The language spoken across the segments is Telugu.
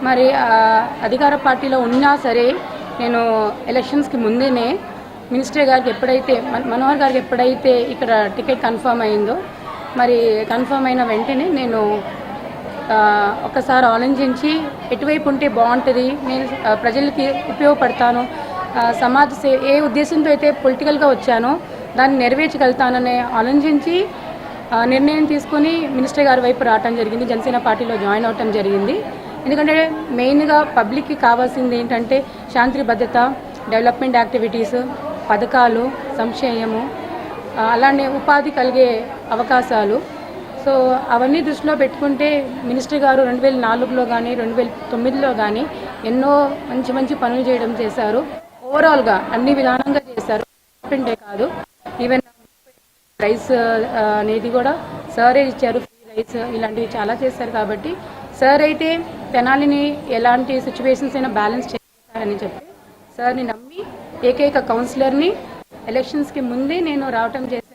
మరి అధికార పార్టీలో ఉన్నా సరే నేను ఎలక్షన్స్కి ముందేనే మినిస్టర్ గారికి ఎప్పుడైతే మనోహర్ గారికి ఎప్పుడైతే ఇక్కడ టికెట్ కన్ఫర్మ్ అయిందో మరి కన్ఫర్మ్ అయిన వెంటనే నేను ఒకసారి ఆలోచించి ఎటువైపు ఉంటే బాగుంటుంది, నేను ప్రజలకి ఉపయోగపడతాను, సమాజ ఏ ఉద్దేశంతో అయితే పొలిటికల్గా వచ్చానో దాన్ని నెరవేర్చగలుగుతానని ఆలోచించి నిర్ణయం తీసుకొని మినిస్టర్ గారి వైపు రావటం జరిగింది. జనసేన పార్టీలో జాయిన్ అవటం జరిగింది. ఎందుకంటే మెయిన్గా పబ్లిక్కి కావాల్సింది ఏంటంటే శాంతి భద్రత, డెవలప్మెంట్ యాక్టివిటీస్, పథకాలు, సంక్షేమము, అలానే ఉపాధి కలిగే అవకాశాలు. సో అవన్నీ దృష్టిలో పెట్టుకుంటే మినిస్టర్ గారు 2004లో కానీ 2009లో కానీ ఎన్నో మంచి మంచి పనులు చేయడం చేశారు. ఓవరాల్గా అన్ని విధానంగా చేశారు. డెవలప్మెంటే కాదు, ఈవెన్ రైస్ అనేది కూడా సారే ఇచ్చారు, ఫ్రీ రైస్, ఇలాంటివి చాలా చేశారు. కాబట్టి సార్ అయితే తెనాలిని ఎలాంటి సిచ్యువేషన్స్ అయినా బ్యాలెన్స్ చేస్తారని చెప్పి సార్ని నమ్మి ఏకైక కౌన్సిలర్ని ఎలక్షన్స్కి ముందే నేను రావటం చేశాను.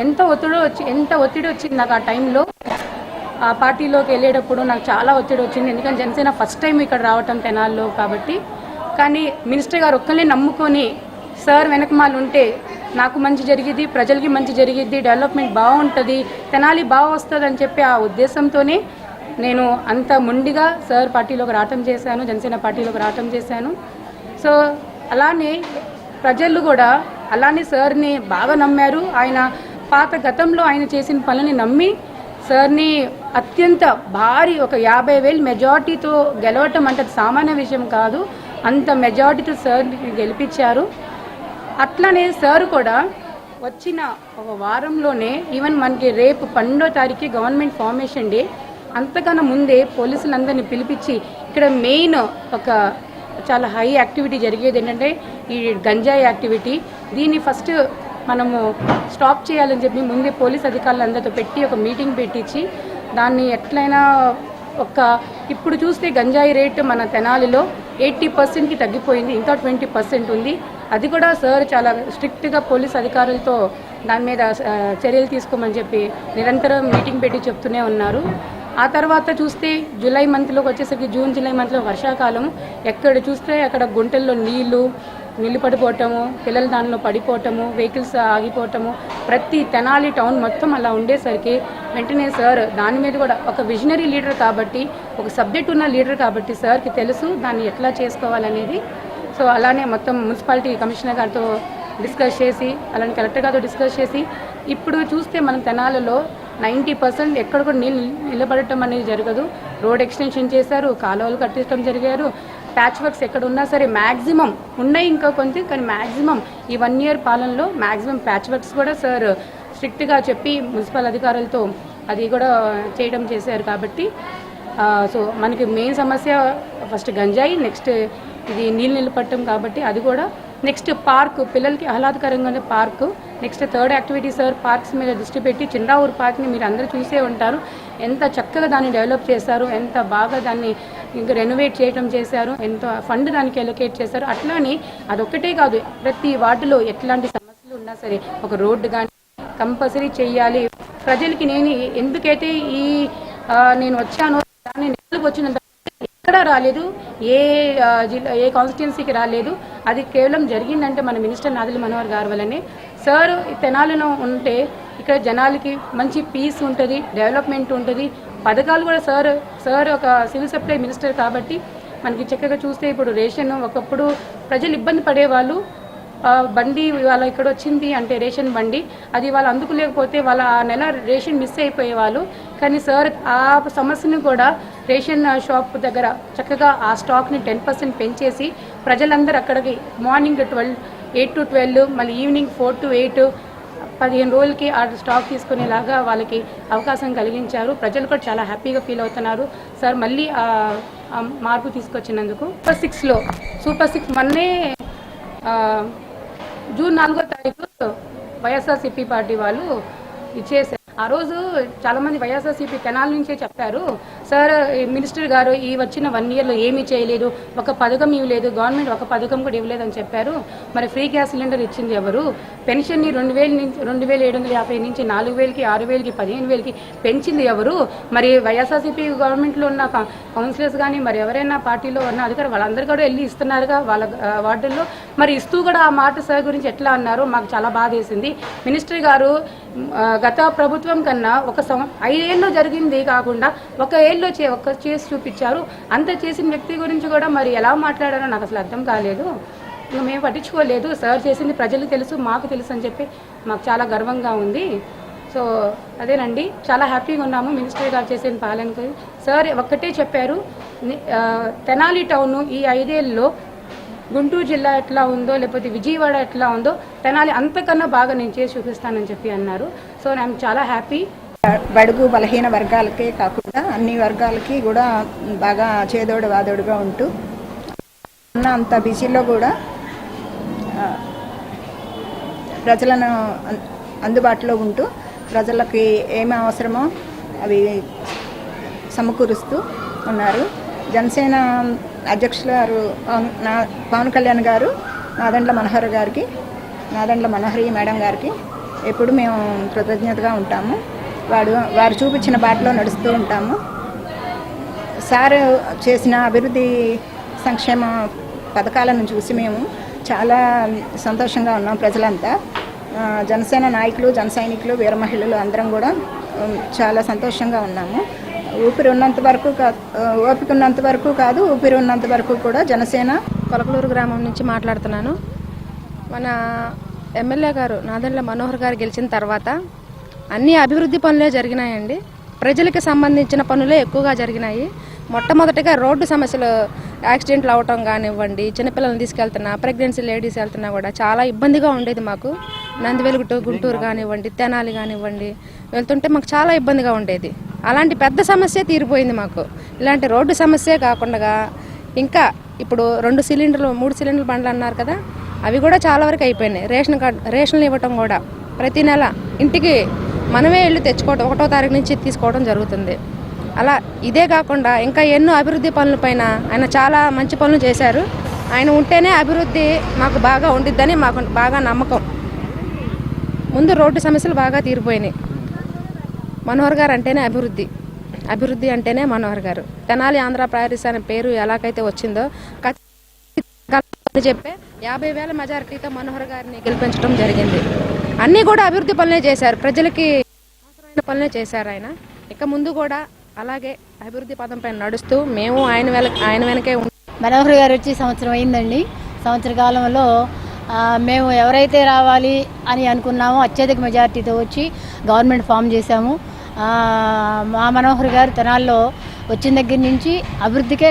ఎంత ఒత్తిడి వచ్చింది నాకు ఆ టైంలో. ఆ పార్టీలోకి వెళ్ళేటప్పుడు నాకు చాలా ఒత్తిడి వచ్చింది. ఎందుకంటే జనసేన ఫస్ట్ టైం ఇక్కడ రావటం తెనాల్లో కాబట్టి. కానీ మినిస్టర్ గారు ఒక్కరిని నమ్ముకొని సార్ వెనకమాలు ఉంటే నాకు మంచి జరిగిద్ది, ప్రజలకి మంచి జరిగిద్ది, డెవలప్మెంట్ బాగుంటుంది, తెనాలి బాగా వస్తుంది అని చెప్పి ఆ ఉద్దేశంతోనే నేను అంత ముండిగా సార్ పార్టీలోకి రావటం చేశాను, జనసేన పార్టీలోకి రావటం చేశాను. సో అలానే ప్రజలు కూడా అలానే సార్ని బాగా నమ్మారు. ఆయన పాత గతంలో ఆయన చేసిన పనులని నమ్మి సార్ని అత్యంత భారీ ఒక 50,000 మెజార్టీతో గెలవటం అంటే సామాన్య విషయం కాదు. అంత మెజార్టీతో సార్ని గెలిపించారు. అట్లనే సార్ కూడా వచ్చిన ఒక వారంలోనే ఈవెన్ మనకి రేపు 12వ తారీఖు గవర్నమెంట్ ఫార్మేషన్ డే, అంతకన్నా ముందే పోలీసులందరినీ పిలిపించి ఇక్కడ మెయిన్ ఒక చాలా హై యాక్టివిటీ జరిగేది ఏంటంటే ఈ గంజాయి యాక్టివిటీ. దీన్ని ఫస్ట్ మనము స్టాప్ చేయాలని చెప్పి ముందే పోలీస్ అధికారులందరితో పెట్టి ఒక మీటింగ్ పెట్టించి దాన్ని ఎట్లయినా ఇప్పుడు చూస్తే గంజాయి రేటు మన తెనాలిలో 80%కి తగ్గిపోయింది, ఇంకా 20% ఉంది. అది కూడా సార్ చాలా స్ట్రిక్ట్గా పోలీస్ అధికారులతో దాని మీద చర్యలు తీసుకోమని చెప్పి నిరంతరం మీటింగ్ పెట్టి చెప్తూనే ఉన్నారు. ఆ తర్వాత చూస్తే జూలై మంత్లోకి వచ్చేసరికి జూన్ జూలై మంత్లో వర్షాకాలం, ఎక్కడ చూస్తే అక్కడ గుంటల్లో నీళ్లు పడిపోవటము, పిల్లలు దానిలో పడిపోవటము, వెహికల్స్ ఆగిపోవటము, ప్రతి తెనాలి టౌన్ మొత్తం అలా ఉండేసరికి వెంటనే సార్ దాని మీద కూడా ఒక విజనరీ లీడర్ కాబట్టి, ఒక సబ్జెక్ట్ ఉన్న లీడర్ కాబట్టి సార్కి తెలుసు దాన్ని ఎట్లా చేసుకోవాలనేది. సో అలానే మొత్తం మున్సిపాలిటీ కమిషనర్ గారితో డిస్కస్ చేసి, అలానే కలెక్టర్ గారితో డిస్కస్ చేసి, ఇప్పుడు చూస్తే మనం తెనాలలో 90% ఎక్కడ కూడా నీళ్ళు నిలబడటం అనేది జరగదు. రోడ్ ఎక్స్టెన్షన్ చేశారు, కాలువలు కట్టించడం జరిగారు, ప్యాచ్ వర్క్స్ ఎక్కడ ఉన్నా సరే మ్యాక్సిమం ఉన్నాయి, ఇంకా కొంచెం, కానీ మ్యాక్సిమం ఈ 1 year పాలనలో మ్యాక్సిమం ప్యాచ్ వర్క్స్ కూడా సార్ స్ట్రిక్ట్గా చెప్పి మున్సిపల్ అధికారులతో అది కూడా చేయడం చేశారు. కాబట్టి సో మనకి మెయిన్ సమస్య ఫస్ట్ గంజాయి, నెక్స్ట్ ఇది నీళ్ళు నిలబడటం కాబట్టి అది కూడా, నెక్స్ట్ పార్క్, పిల్లలకి ఆహ్లాదకరంగా ఉండే park, next third activity sir parks మీద దృష్టి పెట్టి చిన్నరావూరు పార్క్ని మీరు అందరూ చూసే ఉంటారు, ఎంత చక్కగా దాన్ని డెవలప్ చేశారు, ఎంత బాగా దాన్ని ఇంకా రెనోవేట్ చేయడం చేశారు, ఎంత ఫండ్ దానికి అలొకేట్ చేశారు. అట్లానే అదొక్కటే కాదు, ప్రతి వార్డులో ఎట్లాంటి సమస్యలు ఉన్నా సరే ఒక రోడ్డు కానీ కంపల్సరీ చెయ్యాలి. ప్రజలకి నేను ఎందుకైతే నేను వచ్చానో దాన్ని నెలకు వచ్చినంత ఎక్కడా రాలేదు, ఏ కాన్స్టిట్యున్సీకి రాలేదు. అది కేవలం జరిగిందంటే మన మినిస్టర్ నాదెళ్ల మనోహర్ గారి వల్లనే. సార్ తెనాలిలో ఉంటే ఇక్కడ జనాలకి మంచి పీస్ ఉంటుంది, డెవలప్మెంట్ ఉంటుంది, పథకాలు కూడా సార్ ఒక సివిల్ సప్లై మినిస్టర్ కాబట్టి మనకి చక్కగా చూస్తే ఇప్పుడు రేషన్, ఒకప్పుడు ప్రజలు ఇబ్బంది పడేవాళ్ళు, బండి వాళ్ళ ఇక్కడ వచ్చింది అంటే రేషన్ బండి, అది వాళ్ళు అందుకోలేకపోతే వాళ్ళ ఆ నెల రేషన్ మిస్ అయిపోయేవాళ్ళు. కానీ సార్ ఆ సమస్యను కూడా రేషన్ షాప్ దగ్గర చక్కగా ఆ స్టాక్ని 10% పెంచేసి ప్రజలందరూ అక్కడికి మార్నింగ్ 8 to 12, మళ్ళీ ఈవినింగ్ 4 to 8, 15 రోజులకి ఆ స్టాక్ తీసుకునేలాగా వాళ్ళకి అవకాశం కలిగించారు. ప్రజలు కూడా చాలా హ్యాపీగా ఫీల్ అవుతున్నారు సార్ మళ్ళీ మార్పు తీసుకొచ్చినందుకు. సూపర్ 6 మొన్నే జూన్ 4వ తారీఖు వైఎస్ఆర్సీపీ పార్టీ వాళ్ళు ఇచ్చేసారు. ఆ రోజు చాలామంది వైఎస్ఆర్సీపీ తెనాలి నుంచే చెప్పారు, సార్ మినిస్టర్ గారు ఈ వచ్చిన 1 ఇయర్లో ఏమీ చేయలేదు, ఒక పథకం ఇవ్వలేదు, గవర్నమెంట్ ఒక పథకం కూడా ఇవ్వలేదని చెప్పారు. మరి ఫ్రీ గ్యాస్ సిలిండర్ ఇచ్చింది ఎవరు? పెన్షన్ని 2,750 నుంచి 4,000కి, 6,000కి, 15,000కి పెంచింది ఎవరు? మరి వైఎస్ఆర్సీపీ గవర్నమెంట్లో ఉన్న కౌన్సిలర్స్ కానీ మరి ఎవరైనా పార్టీలో ఉన్న అధికారులు వాళ్ళందరూ కూడా వెళ్ళి ఇస్తున్నారుగా వాళ్ళ వార్డుల్లో. మరి ఇస్తూ కూడా ఆ మాట సార్ గురించి ఎట్లా అన్నారు? మాకు చాలా బాధ వేసింది. మినిస్టర్ గారు గత ప్రభుత్వం కన్నా 5 ఏళ్ళు జరిగింది కాకుండా ఒక ఏళ్ళు చేసి చూపించారు. అంత చేసిన వ్యక్తి గురించి కూడా మరి ఎలా మాట్లాడారో నాకు అసలు అర్థం కాలేదు. ఇంకా మేము పట్టించుకోలేదు. సార్ చేసింది ప్రజలకు తెలుసు, మాకు తెలుసు అని చెప్పి మాకు చాలా గర్వంగా ఉంది. సో అదేనండి, చాలా హ్యాపీగా ఉన్నాము మినిస్టర్ గారు చేసిన పాలనకు. సార్ ఒక్కటే చెప్పారు, తెనాలి టౌన్ ఈ 5 ఏళ్ళలో గుంటూరు జిల్లా ఎట్లా ఉందో లేకపోతే విజయవాడ ఎట్లా ఉందో తెనాలి అంతకన్నా బాగా నేను చేసి చూపిస్తానని చెప్పి అన్నారు. సో నేను చాలా హ్యాపీ. బడుగు బలహీన వర్గాలకే కాకుండా అన్ని వర్గాలకి కూడా బాగా చేదోడు వాదోడుగా ఉంటూ ఉన్న అంత బిజీలో కూడా ప్రజలను అందుబాటులో ఉంటూ ప్రజలకి ఏమి అవసరమో అవి సమకూరుస్తూ ఉన్నారు. జనసేన అధ్యక్షులు గారు పవన్ కళ్యాణ్ గారు నాదెండ్ల మనోహరి మేడం గారికి ఎప్పుడు మేము కృతజ్ఞతగా ఉంటాము. వారు చూపించిన బాటలో నడుస్తూ ఉంటాము. సార్ చేసిన అభివృద్ధి సంక్షేమ పథకాలను చూసి మేము చాలా సంతోషంగా ఉన్నాం. ప్రజలంతా జనసేన నాయకులు, జన సైనికులు, వీర మహిళలు అందరం కూడా చాలా సంతోషంగా ఉన్నాము. ఓపిక ఉన్నంత వరకు కాదు, ఊపిరి ఉన్నంత వరకు కూడా జనసేన. కొలకలూరు గ్రామం నుంచి మాట్లాడుతున్నాను. మన ఎమ్మెల్యే గారు నాదెండ్ల మనోహర్ గారు గెలిచిన తర్వాత అన్ని అభివృద్ధి పనులే జరిగినాయండి. ప్రజలకు సంబంధించిన పనులే ఎక్కువగా జరిగినాయి. మొట్టమొదటిగా రోడ్డు సమస్యలు, యాక్సిడెంట్లు అవటం కానివ్వండి, చిన్నపిల్లల్ని తీసుకెళ్తున్నా, ప్రెగ్నెన్సీ లేడీస్ వెళ్తున్నా కూడా చాలా ఇబ్బందిగా ఉండేది మాకు. నందివెలుగు టు గుంటూరు కానివ్వండి, తెనాలి కానివ్వండి వెళ్తుంటే మాకు చాలా ఇబ్బందిగా ఉండేది. అలాంటి పెద్ద సమస్య తీరిపోయింది మాకు. ఇలాంటి రోడ్డు సమస్యే కాకుండా ఇంకా ఇప్పుడు 2 సిలిండర్లు 3 సిలిండర్ల బండ్లు అన్నారు కదా, అవి కూడా చాలా వరకు అయిపోయినాయి. రేషన్లు ఇవ్వటం కూడా ప్రతి నెల ఇంటికి మనమే వెళ్ళి తెచ్చుకోవడం, 1వ తారీఖు నుంచి తీసుకోవడం జరుగుతుంది. అలా ఇదే కాకుండా ఇంకా ఎన్నో అభివృద్ధి పనుల పైన ఆయన చాలా మంచి పనులు చేశారు. ఆయన ఉంటేనే అభివృద్ధి మాకు బాగా ఉండిద్దని మాకు బాగా నమ్మకం. ముందు రోడ్డు సమస్యలు బాగా తీరిపోయినాయి. మనోహర్ గారు అంటేనే అభివృద్ధి అంటేనే మనోహర్ గారు. తెనాలి ఆంధ్ర ప్యారిస్ అనే పేరు ఎలాగైతే వచ్చిందో చెప్పే 50,000 మెజారిటీతో మనోహర్ గారిని గెలిపించడం జరిగింది. అన్నీ కూడా అభివృద్ధి పనులే చేశారు, ప్రజలకి అవసరమైన పనులే చేశారు ఆయన. ఇక ముందు కూడా అలాగే అభివృద్ధి పదం పైన నడుస్తూ మేము ఆయన వెనకే మనోహర్ గారు వచ్చి సంవత్సరం అయిందండి. సంవత్సర కాలంలో మేము ఎవరైతే రావాలి అని అనుకున్నామో అత్యధిక మెజార్టీతో వచ్చి గవర్నమెంట్ ఫామ్ చేశాము. మా మనోహర్ గారు తెనాల్లో వచ్చిన దగ్గర నుంచి అభివృద్ధికే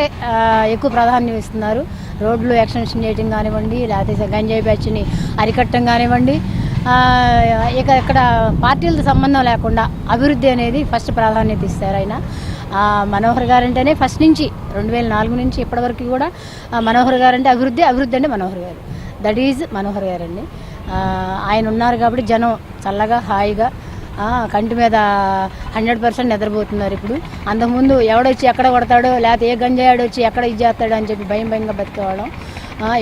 ఎక్కువ ప్రాధాన్యం ఇస్తున్నారు. రోడ్లు ఎక్స్టెన్షన్ చేయడం కానివ్వండి, లేకపోతే గంజాయి బ్యాచ్ని అరికట్టడం కానివ్వండి, ఇక ఇక్కడ పార్టీలతో సంబంధం లేకుండా అభివృద్ధి అనేది ఫస్ట్ ప్రాధాన్యత ఇస్తారు ఆయన. మనోహర్ గారు అంటేనే ఫస్ట్ నుంచి 2004 నుంచి ఇప్పటివరకు కూడా మనోహర్ గారు అంటే అభివృద్ధి అంటే మనోహర్ గారు. దట్ ఈజ్ మనోహర్ గారు అండి. ఆయన ఉన్నారు కాబట్టి జనం చల్లగా హాయిగా కంటి మీద 100% నిద్రపోతున్నారు. ఇప్పుడు అంతకుముందు ఎవడొచ్చి ఎక్కడ కొడతాడో, లేకపోతే ఏ గంజాయాడు వచ్చి ఎక్కడ ఇది చేస్తాడో అని చెప్పి భయంగా బతికేవాళ్ళం.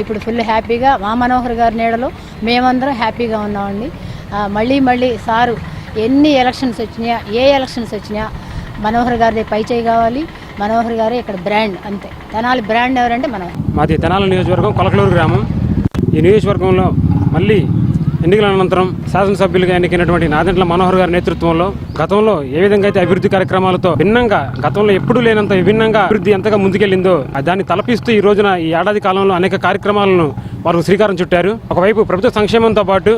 ఇప్పుడు ఫుల్ హ్యాపీగా మా మనోహర్ గారి నీడలో మేమందరం హ్యాపీగా ఉన్నామండి. మళ్ళీ సారు ఎన్ని ఎలక్షన్స్ వచ్చినా, ఏ ఎలక్షన్స్ వచ్చినా మనోహర్ గారిది పై చేయి కావాలి. మనోహర్ గారే ఇక్కడ బ్రాండ్, అంతే. తెనాలి బ్రాండ్ ఎవరంటే మనోహర్. మాది తెనాలి నియోజకవర్గం, కొలకలూరు గ్రామం. ఈ నియోజకవర్గంలో మళ్ళీ ఎన్నికల అనంతరం శాసనసభ్యులుగా ఎన్నికైనటువంటి నాదెండ్ల మనోహర్ గారి నేతృత్వంలో గతంలో ఏ విధంగా అయితే అభివృద్ధి కార్యక్రమాలతో భిన్నంగా, గతంలో ఎప్పుడూ లేనంత విభిన్నంగా అభివృద్ధి ఎంతగా ముందుకెళ్లిందో దాన్ని తలపిస్తూ ఈ రోజున ఈ ఏడాది కాలంలో అనేక కార్యక్రమాలను వారు శ్రీకారం చుట్టారు. ఒకవైపు ప్రభుత్వ సంక్షేమంతో పాటు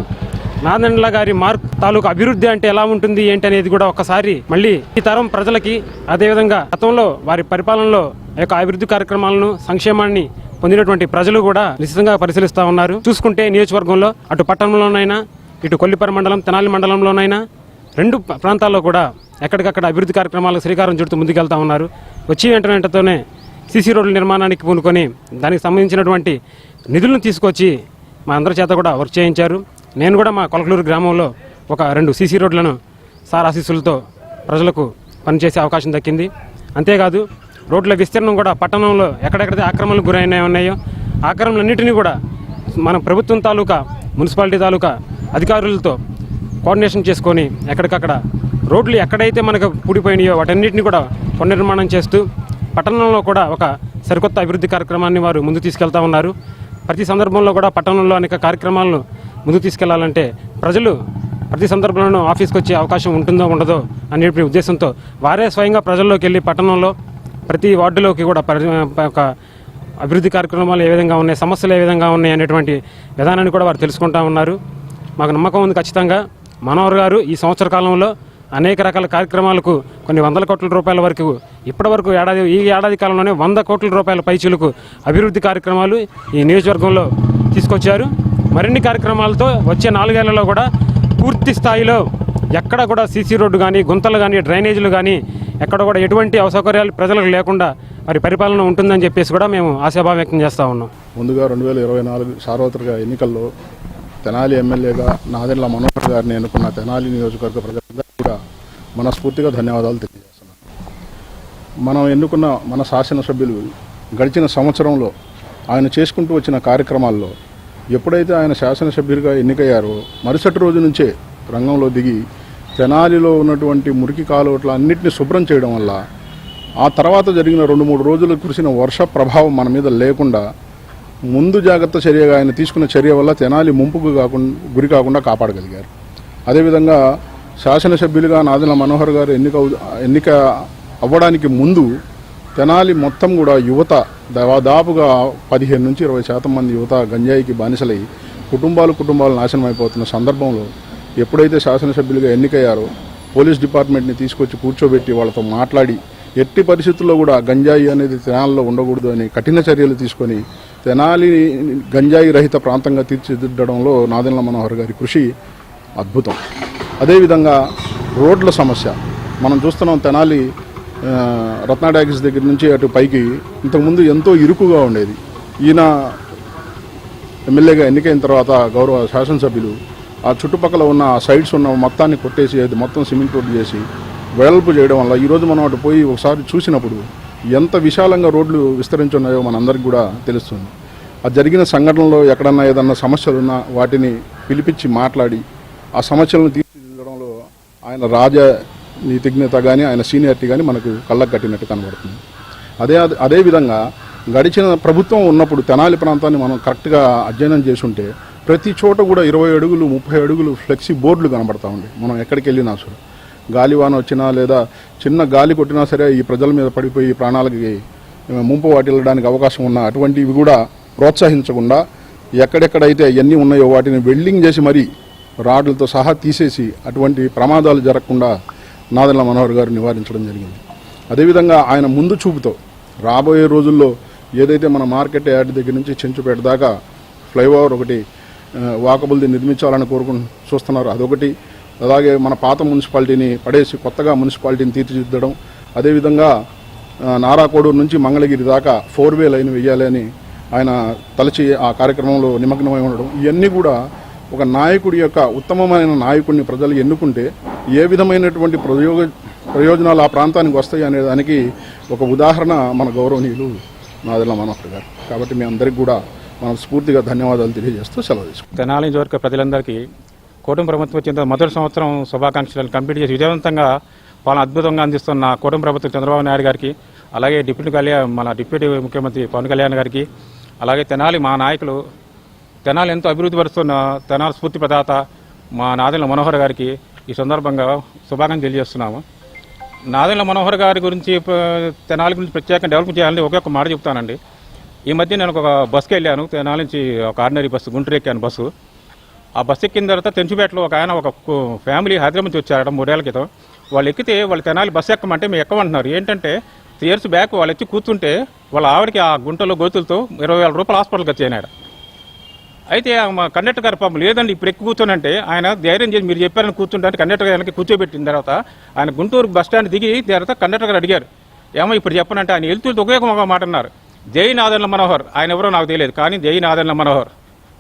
నాదెండ్ల గారి మార్క్ తాలూకు అభివృద్ధి అంటే ఎలా ఉంటుంది ఏంటి అనేది కూడా ఒకసారి మళ్ళీ ఈ తరం ప్రజలకి, అదేవిధంగా గతంలో వారి పరిపాలనలో యొక్క అభివృద్ధి కార్యక్రమాలను, సంక్షేమాన్ని పొందినటువంటి ప్రజలు కూడా నిశ్చితంగా పరిశీలిస్తూ ఉన్నారు. చూసుకుంటే నియోజకవర్గంలో అటు పట్టణంలోనైనా, ఇటు కొల్లిపర మండలం, తెనాలి మండలంలోనైనా 2 ప్రాంతాల్లో కూడా ఎక్కడికక్కడ అభివృద్ధి కార్యక్రమాలకు శ్రీకారం చుడుతూ ముందుకెళ్తా ఉన్నారు. వచ్చి వెంటనే సీసీ రోడ్ల నిర్మాణానికి పూనుకొని దానికి సంబంధించినటువంటి నిధులను తీసుకొచ్చి మా అందరి చేత కూడా వర్క్ చేయించారు. నేను కూడా మా కొలకలూరు గ్రామంలో ఒక 2 సీసీ రోడ్లను సార్ ఆశీస్సులతో ప్రజలకు పనిచేసే అవకాశం దక్కింది. అంతేకాదు రోడ్ల విస్తీర్ణం కూడా పట్టణంలో ఎక్కడెక్కడైతే ఆక్రమణలకు గురైన ఉన్నాయో ఆక్రమణలన్నింటినీ కూడా మన ప్రభుత్వం తాలూకా మున్సిపాలిటీ తాలూకా అధికారులతో కోఆర్డినేషన్ చేసుకొని ఎక్కడికక్కడ రోడ్లు ఎక్కడైతే మనకు పూడిపోయినాయో వాటన్నిటిని కూడా పునర్నిర్మాణం చేస్తూ పట్టణంలో కూడా ఒక సరికొత్త అభివృద్ధి కార్యక్రమాన్ని వారు ముందుకు తీసుకెళ్తా ఉన్నారు. ప్రతి సందర్భంలో కూడా పట్టణంలో అనేక కార్యక్రమాలను ముందుకు తీసుకెళ్లాలంటే ప్రజలు ప్రతి సందర్భంలోనూ ఆఫీస్కి వచ్చే అవకాశం ఉంటుందో ఉండదో అనే ఉద్దేశంతో వారే స్వయంగా ప్రజల్లోకి వెళ్ళి పట్టణంలో ప్రతి వార్డులోకి కూడా ఒక అభివృద్ధి కార్యక్రమాలు ఏ విధంగా ఉన్నాయి, సమస్యలు ఏ విధంగా ఉన్నాయి అనేటువంటి విధానాన్ని కూడా వారు తెలుసుకుంటా ఉన్నారు. మాకు నమ్మకం ఉంది ఖచ్చితంగా మనోహర్ గారు ఈ సంవత్సర కాలంలో అనేక రకాల కార్యక్రమాలకు కొన్ని వందల కోట్ల రూపాయల వరకు ఇప్పటివరకు ఈ ఏడాది కాలంలోనే 100 కోట్ల రూపాయల పైచీలకు అభివృద్ధి కార్యక్రమాలు ఈ నియోజకవర్గంలో తీసుకొచ్చారు. మరిన్ని కార్యక్రమాలతో వచ్చే 4 ఏళ్లలో కూడా పూర్తి స్థాయిలో ఎక్కడ కూడా సీసీ రోడ్డు కానీ గుంతలు కానీ డ్రైనేజీలు కానీ ఎక్కడ కూడా ఎటువంటి అసౌకర్యాలు ప్రజలకు లేకుండా వారి పరిపాలన ఉంటుందని చెప్పేసి కూడా మేము ఆశాభావం వ్యక్తం చేస్తూ ఉన్నాం. ముందుగా 2024 సార్వత్రిక ఎన్నికల్లో తెనాలి ఎమ్మెల్యేగా నాదెండ్ల మనోహర్ గారిని ఎన్నుకున్న తెనాలి నియోజకవర్గ ప్రజలందరికీ కూడా మనస్ఫూర్తిగా ధన్యవాదాలు తెలియజేస్తున్నాను. మనం ఎన్నుకున్న మన శాసనసభ్యులు గడిచిన సంవత్సరంలో ఆయన చేసుకుంటూ వచ్చిన కార్యక్రమాల్లో ఎప్పుడైతే ఆయన శాసనసభ్యులుగా ఎన్నికయ్యారో మరుసటి రోజు నుంచే రంగంలో దిగి తెనాలిలో ఉన్నటువంటి మురికి కాలువట్ల అన్నింటినీ శుభ్రం చేయడం వల్ల ఆ తర్వాత జరిగిన 2-3 రోజులు కురిసిన వర్ష ప్రభావం మన మీద లేకుండా ముందు జాగ్రత్త చర్యగా ఆయన తీసుకున్న చర్య వల్ల తెనాలి ముంపుకు గురి కాకుండా కాపాడగలిగారు. అదేవిధంగా శాసనసభ్యులుగా నాదెండ్ల మనోహర్ గారు ఎన్నిక అవ్వడానికి ముందు తెనాలి మొత్తం కూడా యువత దాదాపుగా 15 నుంచి 20% మంది యువత గంజాయికి బానిసలై కుటుంబాలు నాశనం అయిపోతున్న సందర్భంలో ఎప్పుడైతే శాసనసభ్యులుగా ఎన్నికయ్యారో పోలీస్ డిపార్ట్మెంట్ని తీసుకొచ్చి కూర్చోబెట్టి వాళ్ళతో మాట్లాడి ఎట్టి పరిస్థితుల్లో కూడా గంజాయి అనేది తెనాలిలో ఉండకూడదు అని కఠిన చర్యలు తీసుకొని తెనాలి గంజాయి రహిత ప్రాంతంగా తీర్చిదిద్దడంలో నాదెండ్ల మనోహర్ గారి కృషి అద్భుతం. అదేవిధంగా రోడ్ల సమస్య మనం చూస్తున్నాం. తెనాలి రత్నా టాకీస్ దగ్గర నుంచి అటు పైకి ఇంతకుముందు ఎంతో ఇరుకుగా ఉండేది. ఈయన ఎమ్మెల్యేగా ఎన్నికైన తర్వాత గౌరవ శాసనసభ్యులు ఆ చుట్టుపక్కల ఉన్న సైడ్స్ ఉన్న మొత్తాన్ని కొట్టేసి అది మొత్తం సిమెంట్ రోడ్డు చేసి వెడల్పు చేయడం వల్ల ఈరోజు మనం అటు పోయి ఒకసారి చూసినప్పుడు ఎంత విశాలంగా రోడ్లు విస్తరించున్నాయో మనందరికీ కూడా తెలుస్తుంది. ఆ జరిగిన సంఘటనలో ఎక్కడన్నా ఏదన్నా సమస్యలున్నా వాటిని పిలిపించి మాట్లాడి ఆ సమస్యలను తీర్చిదిద్దడంలో ఆయన రాజనీతిజ్ఞత కానీ ఆయన సీనియారిటీ కానీ మనకు కళ్ళకు కట్టినట్టు కనబడుతుంది. అదేవిధంగా గడిచిన ప్రభుత్వం ఉన్నప్పుడు తెనాలి ప్రాంతాన్ని మనం కరెక్ట్గా అధ్యయనం చేసుంటే ప్రతి చోట కూడా 20 అడుగులు 30 అడుగులు ఫ్లెక్సీ బోర్డులు కనబడతా ఉండే. మనం ఎక్కడికి వెళ్ళినా సరే గాలివాన వచ్చినా లేదా చిన్న గాలి కొట్టినా సరే ఈ ప్రజల మీద పడిపోయి ప్రాణాలకి ముంపు వాటిల్లడానికి అవకాశం ఉన్న అటువంటివి కూడా ప్రోత్సహించకుండా ఎక్కడెక్కడైతే అవన్నీ ఉన్నాయో వాటిని వెల్డింగ్ చేసి మరీ రాడ్లతో సహా తీసేసి అటువంటి ప్రమాదాలు జరగకుండా నాదెండ్ల మనోహర్ గారు నివారించడం జరిగింది. అదేవిధంగా ఆయన ముందు చూపుతో రాబోయే రోజుల్లో ఏదైతే మన మార్కెట్ యార్డ్ దగ్గర నుంచి చెంచుపేట దాకా ఫ్లైఓవర్ ఒకటి వాకబుల్ది నిర్మించాలని చూస్తున్నారు. అదొకటి. అలాగే మన పాత మున్సిపాలిటీని పడేసి కొత్తగా మున్సిపాలిటీని తీర్చిదిద్దడం, అదేవిధంగా నారాకోడూరు నుంచి మంగళగిరి దాకా 4-వే లైన్ వేయాలని ఆయన తలచి ఆ కార్యక్రమంలో నిమగ్నమై ఉండడం, ఇవన్నీ కూడా ఒక నాయకుడి యొక్క ఉత్తమమైన నాయకుడిని ప్రజలు ఎన్నుకుంటే ఏ విధమైనటువంటి ప్రయోజనాలు ఆ ప్రాంతానికి వస్తాయి అనే దానికి ఒక ఉదాహరణ మన గౌరవనీయులు నాదెండ్ల మనోహర్ గారు. కాబట్టి మీ అందరికీ కూడా మనం స్ఫూర్తిగా ధన్యవాదాలు తెలియజేస్తూ సెలవు తీసుకుంటాం. తెనాలి నియోజకవర్గ ప్రజలందరికీ కూటమి ప్రభుత్వం వచ్చిన మొదటి సంవత్సరం శుభాకాంక్షలు కంప్లీట్ చేసి విజయవంతంగా పాలన అద్భుతంగా అందిస్తున్న కూటమి ప్రభుత్వం చంద్రబాబు నాయుడు గారికి, అలాగే మన డిప్యూటీ ముఖ్యమంత్రి పవన్ కళ్యాణ్ గారికి, అలాగే తెనాలి మా నాయకులు తెనాలి ఎంతో అభివృద్ధి పరుస్తున్న తెనాలి స్ఫూర్తి ప్రదాత మా నాదెండ్ల మనోహర్ గారికి ఈ సందర్భంగా శుభాకాంక్షలు తెలియజేస్తున్నాము. నాదెండ్ల మనోహర్ గారి గురించి తెనాలి గురించి ప్రత్యేకంగా డెవలప్ చేయాలని ఒకే ఒక మాట చెప్తానండి. ఈ మధ్య నేను ఒక బస్కి వెళ్ళాను. తెనాలి నుంచి ఒక ఆర్డినరీ బస్సు గుంటూరు ఎక్కాను బస్సు. ఆ బస్సు ఎక్కిన తర్వాత తెంచుపేటలో ఒక ఫ్యామిలీ హైదరాబాద్ నుంచి వచ్చారట 3 ఏళ్ల క్రితం. వాళ్ళు ఎక్కితే వాళ్ళు తెనాలి బస్సు ఎక్కమంటే మేము ఎక్కమంటున్నారు. ఏంటంటే 3 years బ్యాక్ వాళ్ళు ఎక్కి కూర్చుంటే వాళ్ళ ఆవిడకి ఆ గుంటలో గోతులతో 20,000 రూపాయలు హాస్పిటల్కి వచ్చాయన్నాడు. అయితే మా కండక్టర్ గారు పాపం లేదండి ఇప్పుడు ఎక్కి కూర్చోనంటే ఆయన ధైర్యం చేసి మీరు చెప్పారని కూర్చుంటే కండక్టర్ గారికి కూర్చోబెట్టిన తర్వాత ఆయన గుంటూరు బస్ స్టాండ్ దిగి తర్వాత కండక్టర్ గారు అడిగారు ఏమో ఇప్పుడు చెప్పనంటే ఆయన వెళ్తూ ఒకే ఒక మాట అన్నారు, జై నాదెండ్ల మనోహర్. ఆయన ఎవరో నాకు తెలియదు కానీ జై నాదెండ్ల మనోహర్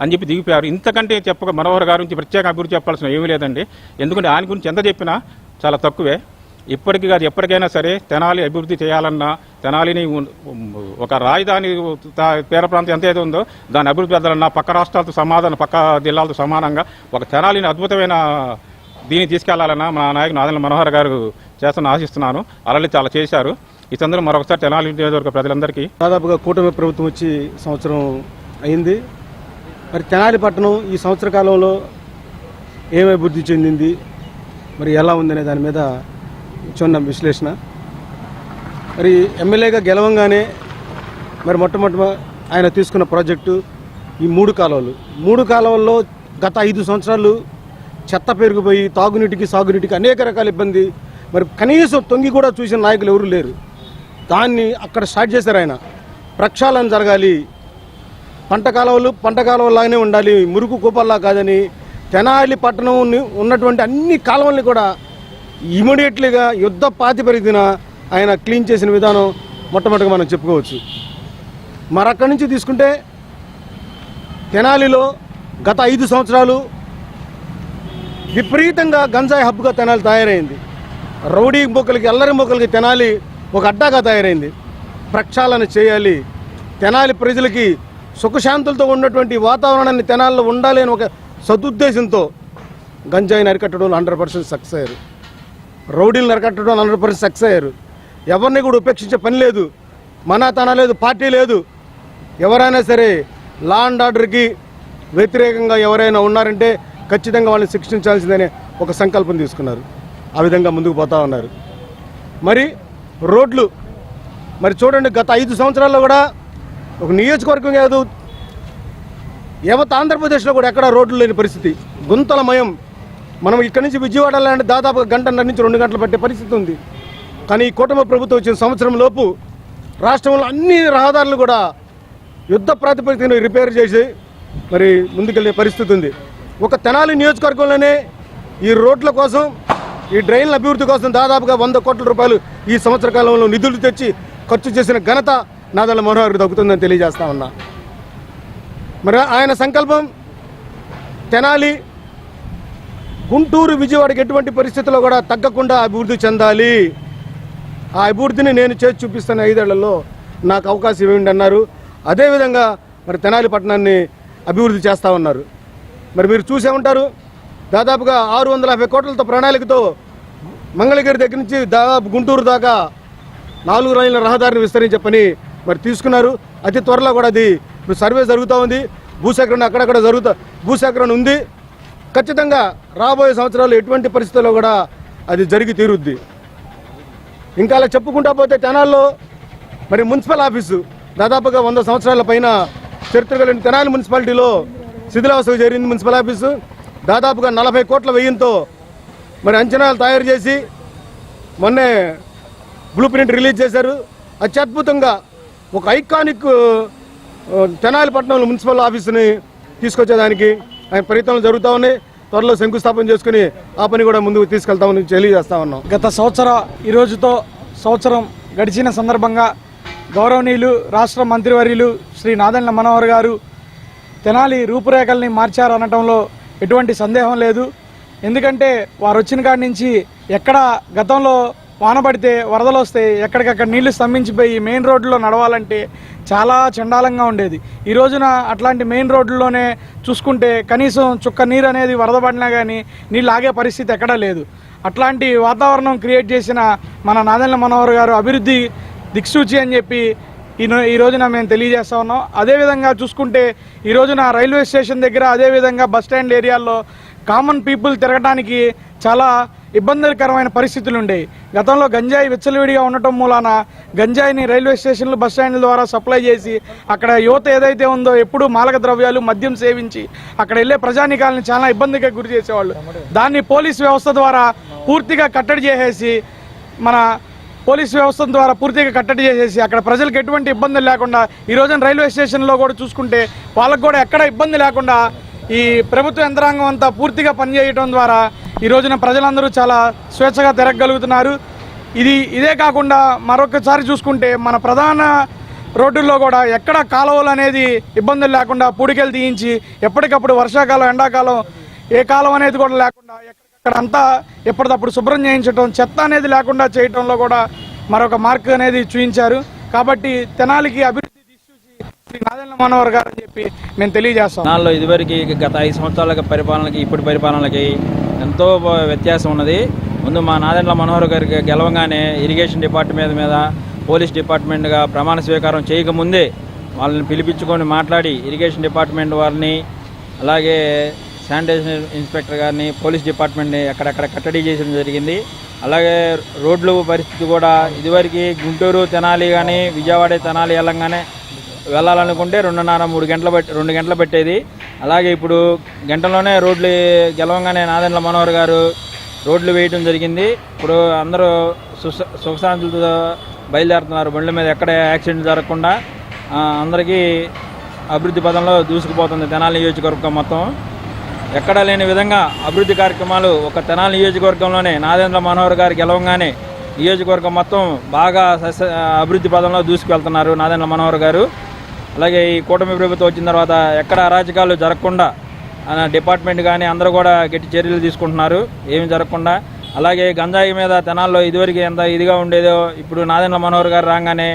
అని చెప్పి దిగిపోయారు. ఇంతకంటే మనోహర్ గారి గురించి ప్రత్యేక అభివృద్ధి చెప్పాల్సిన ఏమీ లేదండి. ఎందుకంటే ఆయన గురించి ఎంత చెప్పినా చాలా తక్కువే. ఇప్పటికీ కాదు ఎప్పటికైనా సరే తెనాలి అభివృద్ధి చేయాలన్నా, తెనాలిని ఒక రాజధాని తీర ప్రాంతం ఎంత అయితే ఉందో దాని అభివృద్ధి పెద్దలన్నా పక్క రాష్ట్రాలతో పక్క జిల్లాలతో సమానంగా ఒక తెనాలిని అద్భుతమైన దీన్ని తీసుకెళ్లాలన్నా మా నాయకుడు నాదెండ్ల మనోహర్ గారు చేస్తానని ఆశిస్తున్నాను. అలాగే చాలా చేశారు. ఈ సందర్భంగా మరొకసారి తెనాలి నియోజకవర్గ ప్రజలందరికీ దాదాపుగా కూటమి ప్రభుత్వం వచ్చి సంవత్సరం అయింది. మరి తెనాలి పట్టణం ఈ సంవత్సర కాలంలో ఏం అభివృద్ధి చెందింది, మరి ఎలా ఉందనే దాని మీద చిన్న విశ్లేషణ. మరి ఎమ్మెల్యేగా గెలవంగానే మరి మొట్టమొదటి ఆయన తీసుకున్న ప్రాజెక్టు ఈ 3 కాలువలు. 3 కాలువల్లో గత 5 సంవత్సరాలు చెత్త పెరిగిపోయి తాగునీటికి సాగునీటికి అనేక రకాల ఇబ్బంది. మరి కనీసం తొంగి కూడా చూసిన నాయకులు ఎవరు లేరు. దాన్ని అక్కడ స్టార్ట్ చేశారు ఆయన. ప్రక్షాళన జరగాలి, పంట కాలువలాగానే ఉండాలి, మురుగు కూపల్లా కాదని తెనాలి పట్టణం ఉన్నటువంటి అన్ని కాలువల్ని కూడా ఇమీడియట్లీగా యుద్ధ ప్రాతిపదికన ఆయన క్లీన్ చేసిన విధానం మొట్టమొదటిగా మనం చెప్పుకోవచ్చు. మరి అక్కడి నుంచి తీసుకుంటే తెనాలిలో గత 5 సంవత్సరాలు విపరీతంగా గంజాయి హబ్గా తెనాలి తయారైంది. రౌడీ మొక్కలకి, అల్లరి మొక్కలకి తెనాలి ఒక అడ్డాగా తయారైంది. ప్రక్షాళన చేయాలి, తెనాలి ప్రజలకి సుఖశాంతులతో ఉన్నటువంటి వాతావరణాన్ని తెనాలిలో ఉండాలి అని ఒక సదుద్దేశంతో గంజాయిని అరికట్టడం 100% సక్సెస్ అయ్యారు. రౌడీలను అరికట్టడం 100% సక్సెస్ అయ్యారు. ఎవరిని కూడా ఉపేక్షించే పని లేదు, మనాతన లేదు, పార్టీ లేదు. ఎవరైనా సరే లా అండ్ ఆర్డర్కి వ్యతిరేకంగా ఎవరైనా ఉన్నారంటే ఖచ్చితంగా వాళ్ళని శిక్షించాల్సిందనే ఒక సంకల్పం తీసుకున్నారు. ఆ విధంగా ముందుకు పోతా ఉన్నారు. మరి రోడ్లు మరి చూడండి, గత 5 సంవత్సరాల్లో కూడా ఒక నియోజకవర్గం కాదు, యావత్ ఆంధ్రప్రదేశ్లో కూడా ఎక్కడా రోడ్లు లేని పరిస్థితి, గుంతలమయం. మనం ఇక్కడి నుంచి విజయవాడ లాంటి దాదాపు 1.5 నుంచి 2 గంటలు పట్టే పరిస్థితి ఉంది. కానీ ఈ కూటమి ప్రభుత్వం వచ్చిన సంవత్సరం లోపు రాష్ట్రంలో అన్ని రహదారులు కూడా యుద్ధ ప్రాతిపదికన రిపేర్ చేసి మరి ముందుకెళ్ళే పరిస్థితి ఉంది. ఒక తెనాలి నియోజకవర్గంలోనే ఈ రోడ్ల కోసం, ఈ డ్రైన్ల అభివృద్ధి కోసం దాదాపుగా 100 కోట్ల రూపాయలు ఈ సంవత్సర కాలంలో నిధులు తెచ్చి ఖర్చు చేసిన ఘనత నాదెండ్ల మనోహర్ దక్కుతుందని తెలియజేస్తా ఉన్నా. మరి ఆయన సంకల్పం తెనాలి, గుంటూరు, విజయవాడకి ఎటువంటి పరిస్థితుల్లో కూడా తగ్గకుండా అభివృద్ధి చెందాలి. ఆ అభివృద్ధిని నేను చేసి చూపిస్తున్న 5 ఏళ్లలో నాకు అవకాశం ఇవ్వండి అన్నారు. అదేవిధంగా మరి తెనాలి పట్టణాన్ని అభివృద్ధి చేస్తూ ఉన్నారు. మరి మీరు చూసే ఉంటారు, దాదాపుగా 650 కోట్లతో ప్రణాళికతో మంగళగిరి దగ్గర నుంచి దాదాపు గుంటూరు దాకా 4 లైన్ల రహదారిని విస్తరించే పని మరి తీసుకున్నారు. అతి త్వరలో కూడా అది ఇప్పుడు సర్వే జరుగుతూ ఉంది. భూసేకరణ అక్కడక్కడ భూసేకరణ ఉంది. ఖచ్చితంగా రాబోయే సంవత్సరాలు ఎటువంటి పరిస్థితుల్లో కూడా అది జరిగి తీరుద్ది. ఇంకా అలా చెప్పుకుంటా పోతే తెనాల్లో మరి మున్సిపల్ ఆఫీసు దాదాపుగా 100 సంవత్సరాల పైన చరిత్ర కలిగిన తెనాలి మున్సిపాలిటీలో శిథిలావస్థకు చేరింది. మున్సిపల్ ఆఫీసు దాదాపుగా 40 కోట్ల వ్యయంతో మరి అంచనాలు తయారు చేసి మొన్నే బ్లూ ప్రింట్ రిలీజ్ చేశారు. అత్యద్భుతంగా ఒక ఐకానిక్ తెనాలి పట్టణంలో మున్సిపల్ ఆఫీసుని తీసుకొచ్చేదానికి ఆయన ప్రయత్నాలు జరుగుతూ ఉన్నాయి. త్వరలో శంకుస్థాపన చేసుకుని ఆ పని కూడా ముందుకు తీసుకెళ్తామని తెలియజేస్తా ఉన్నాం. గత ఈ రోజుతో సంవత్సరం గడిచిన సందర్భంగా గౌరవనీయులు రాష్ట్ర మంత్రివర్యులు శ్రీ నాదెండ్ల మనోహర్ గారు తెనాలి రూపురేఖల్ని మార్చారనటంలో ఎటువంటి సందేహం లేదు. ఎందుకంటే వారు వచ్చిన కాడి నుంచి ఎక్కడ గతంలో వాన పడితే వరదలు వస్తే ఎక్కడికక్కడ నీళ్లు స్తంభించిపోయి మెయిన్ రోడ్లో నడవాలంటే చాలా చండాలంగా ఉండేది. ఈ రోజున అట్లాంటి మెయిన్ రోడ్లలోనే చూసుకుంటే కనీసం చుక్క నీరు అనేది వరద పడినా కానీ నీళ్ళు ఆగే పరిస్థితి ఎక్కడా లేదు. అట్లాంటి వాతావరణం క్రియేట్ చేసిన మన నాదెండ్ల మనోహర్ గారు అభివృద్ధి దిక్సూచి అని చెప్పి ఈ రోజున మేము తెలియజేస్తా ఉన్నాం. అదేవిధంగా చూసుకుంటే ఈ రోజున రైల్వే స్టేషన్ దగ్గర, అదేవిధంగా బస్ స్టాండ్ ఏరియాల్లో కామన్ పీపుల్ తిరగడానికి చాలా ఇబ్బందికరమైన పరిస్థితులు ఉండేవి. గతంలో గంజాయి విచ్చలవిడిగా ఉండటం మూలాన గంజాయిని రైల్వే స్టేషన్లు, బస్ స్టాండ్ల ద్వారా సప్లై చేసి అక్కడ యువత ఏదైతే ఉందో ఎప్పుడూ మాదక ద్రవ్యాలు, మద్యం సేవించి అక్కడ వెళ్ళే ప్రజానికాలని చాలా ఇబ్బందిగా గురి చేసేవాళ్ళు. దాన్ని పోలీస్ వ్యవస్థ ద్వారా పూర్తిగా కట్టడి చేసేసి అక్కడ ప్రజలకు ఎటువంటి ఇబ్బందులు లేకుండా ఈ రోజున రైల్వే స్టేషన్లో కూడా చూసుకుంటే వాళ్ళకు కూడా ఎక్కడ ఇబ్బంది లేకుండా ఈ ప్రభుత్వ యంత్రాంగం అంతా పూర్తిగా పనిచేయడం ద్వారా ఈ రోజున ప్రజలందరూ చాలా స్వేచ్ఛగా తిరగగలుగుతున్నారు. ఇదే కాకుండా మరొకసారి చూసుకుంటే మన ప్రధాన రోడ్డుల్లో కూడా ఎక్కడ కాలువలు అనేది ఇబ్బందులు లేకుండా పూడికలు తీయించి ఎప్పటికప్పుడు వర్షాకాలం, ఎండాకాలం ఏ కాలం అనేది కూడా లేకుండా అక్కడంతా ఎప్పటికప్పుడు శుభ్రం చేయించడం, చెత్త అనేది లేకుండా చేయటంలో కూడా మరొక మార్క్ అనేది చూపించారు. కాబట్టి తెనాలికి అభివృద్ధి దిశూచి శ్రీ నాదెండ్ల మనోహర్ గారు అని చెప్పి మేము తెలియజేస్తాం. తెనాలిలో ఇదివరకు గత 5 సంవత్సరాల పరిపాలనకి ఇప్పుడు పరిపాలనకి ఎంతో వ్యత్యాసం ఉన్నది. ముందు మా నాదెండ్ల మనోహర్ గారికి గెలవగానే ఇరిగేషన్ డిపార్ట్మెంట్ మీద పోలీస్ డిపార్ట్మెంట్గా ప్రమాణ స్వీకారం చేయకముందే వాళ్ళని పిలిపించుకొని మాట్లాడి ఇరిగేషన్ డిపార్ట్మెంట్ వారిని, అలాగే శానిటేషన్ ఇన్స్పెక్టర్ గారిని, పోలీస్ డిపార్ట్మెంట్ని అక్కడక్కడ కట్టడి చేయడం జరిగింది. అలాగే రోడ్లు పరిస్థితి కూడా ఇదివరకు గుంటూరు తెనాలి కానీ విజయవాడ తెనాలి వెళ్ళాలనుకుంటే 2 గంటలు పట్టేది. అలాగే ఇప్పుడు గంటలోనే రోడ్లు గెలవంగానే నాదెండ్ల మనోహర్ గారు రోడ్లు వేయడం జరిగింది. ఇప్పుడు అందరూ సుఖశాంతులతో బయలుదేరుతున్నారు. బండ్ల మీద ఎక్కడ యాక్సిడెంట్ జరగకుండా అందరికీ అభివృద్ధి పదంలో దూసుకుపోతుంది తెనాలి నియోజకవర్గం మొత్తం. ఎక్కడా లేని విధంగా అభివృద్ధి కార్యక్రమాలు ఒక తెనాలి నియోజకవర్గంలోనే నాదెండ్ల మనోహర్ గారు గెలవంగానే నియోజకవర్గం మొత్తం బాగా అభివృద్ధి పదంలో దూసుకువెళ్తున్నారు నాదెండ్ల మనోహర్ గారు. అలాగే ఈ కూటమి ప్రభుత్వం వచ్చిన తర్వాత ఎక్కడ అరాచకాలు జరగకుండా డిపార్ట్మెంట్ కానీ అందరూ కూడా గట్టి చర్యలు తీసుకుంటున్నారు, ఏమి జరగకుండా. అలాగే గంజాయి మీద తెనాల్లో ఇదివరకు ఎంత ఇదిగా ఉండేదో ఇప్పుడు నాదెండ్ల మనోహర్ గారు రాగానే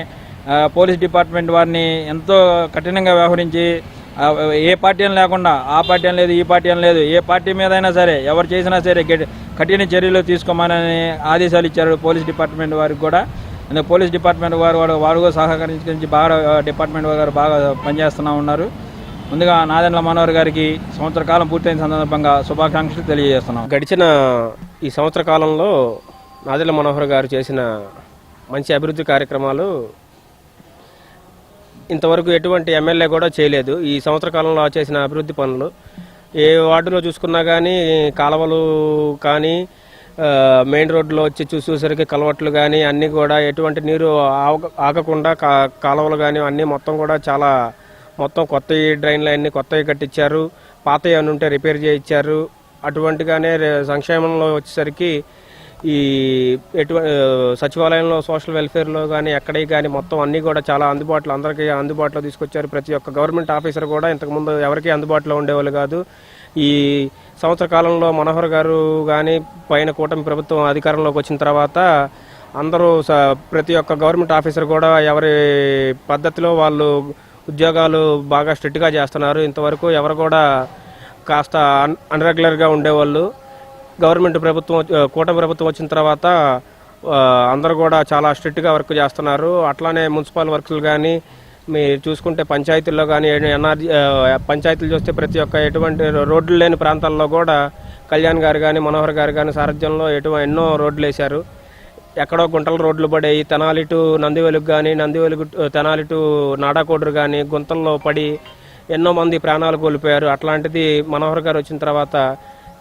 పోలీస్ డిపార్ట్మెంట్ వారిని ఎంతో కఠినంగా వ్యవహరించి ఏ పార్టీ అని లేకుండా ఆ పార్టీ అని లేదు ఈ పార్టీ అని లేదు, ఏ పార్టీ మీద అయినా సరే ఎవరు చేసినా సరే కఠిన చర్యలు తీసుకోమని ఆదేశాలు ఇచ్చారు పోలీస్ డిపార్ట్మెంట్ వారికి కూడా. అందుకే పోలీస్ డిపార్ట్మెంట్ వారు కూడా సహకరించి బాగా డిపార్ట్మెంట్ వారు బాగా పనిచేస్తూ ఉన్నారు. ముందుగా నాదెండ్ల మనోహర్ గారికి సంవత్సర కాలం పూర్తయిన సందర్భంగా శుభాకాంక్షలు తెలియజేస్తున్నాం. గడిచిన ఈ సంవత్సర కాలంలో నాదెండ్ల మనోహర్ గారు చేసిన మంచి అభివృద్ధి కార్యక్రమాలు ఇంతవరకు ఎటువంటి ఎమ్మెల్యే కూడా చేయలేదు. ఈ సంవత్సర కాలంలో చేసిన అభివృద్ధి పనులు ఏ వార్డులో చూసుకున్నా కానీ కాలువలు కానీ మెయిన్ రోడ్లో వచ్చి చూసేసరికి కలవట్లు కానీ అన్నీ కూడా ఎటువంటి నీరు ఆగకుండా కాలువలు కానీ అన్నీ మొత్తం కూడా చాలా మొత్తం కొత్త డ్రైన్లు అన్నీ కొత్తవి కట్టించారు, పాతవి అని ఉంటే రిపేర్ చేయించారు. అటువంటిగానే సంక్షేమంలో వచ్చేసరికి ఈ సచివాలయంలో సోషల్ వెల్ఫేర్లో కానీ ఎక్కడికి కానీ మొత్తం అన్నీ కూడా చాలా అందరికీ అందుబాటులో తీసుకొచ్చారు. ప్రతి ఒక్క గవర్నమెంట్ ఆఫీసర్ కూడా ఇంతకుముందు ఎవరికీ అందుబాటులో ఉండేవాళ్ళు కాదు. ఈ సంవత్సర కాలంలో మనోహర్ గారు కానీ పైన కూటమి ప్రభుత్వం అధికారంలోకి వచ్చిన తర్వాత అందరూ ప్రతి ఒక్క గవర్నమెంట్ ఆఫీసర్ కూడా ఎవరి పద్ధతిలో వాళ్ళు ఉద్యోగాలు బాగా స్ట్రిక్ట్గా చేస్తున్నారు. ఇంతవరకు ఎవరు కూడా కాస్త అన్రెగ్యులర్గా ఉండేవాళ్ళు. గవర్నమెంట్ ప్రభుత్వం కూటమి ప్రభుత్వం వచ్చిన తర్వాత అందరూ కూడా చాలా స్ట్రిక్ట్గా వర్క్ చేస్తున్నారు. అట్లానే మున్సిపల్ వర్క్లు కానీ మీరు చూసుకుంటే పంచాయతీల్లో కానీ ఎన్ఆర్జీ పంచాయతీలు చూస్తే ప్రతి ఒక్క ఎటువంటి రోడ్లు లేని ప్రాంతాల్లో కూడా కళ్యాణ్ గారు కానీ మనోహర్ గారు కానీ సారథ్యంలో ఎన్నో రోడ్లు వేశారు. ఎక్కడో గుంటల రోడ్లు పడేవి. తెనాలి టు నందివెలుగు కానీ తెనాలి టు నాడాకోడూరు కానీ గుంతల్లో పడి ఎన్నో మంది ప్రాణాలు కోల్పోయారు. అట్లాంటిది మనోహర్ గారు వచ్చిన తర్వాత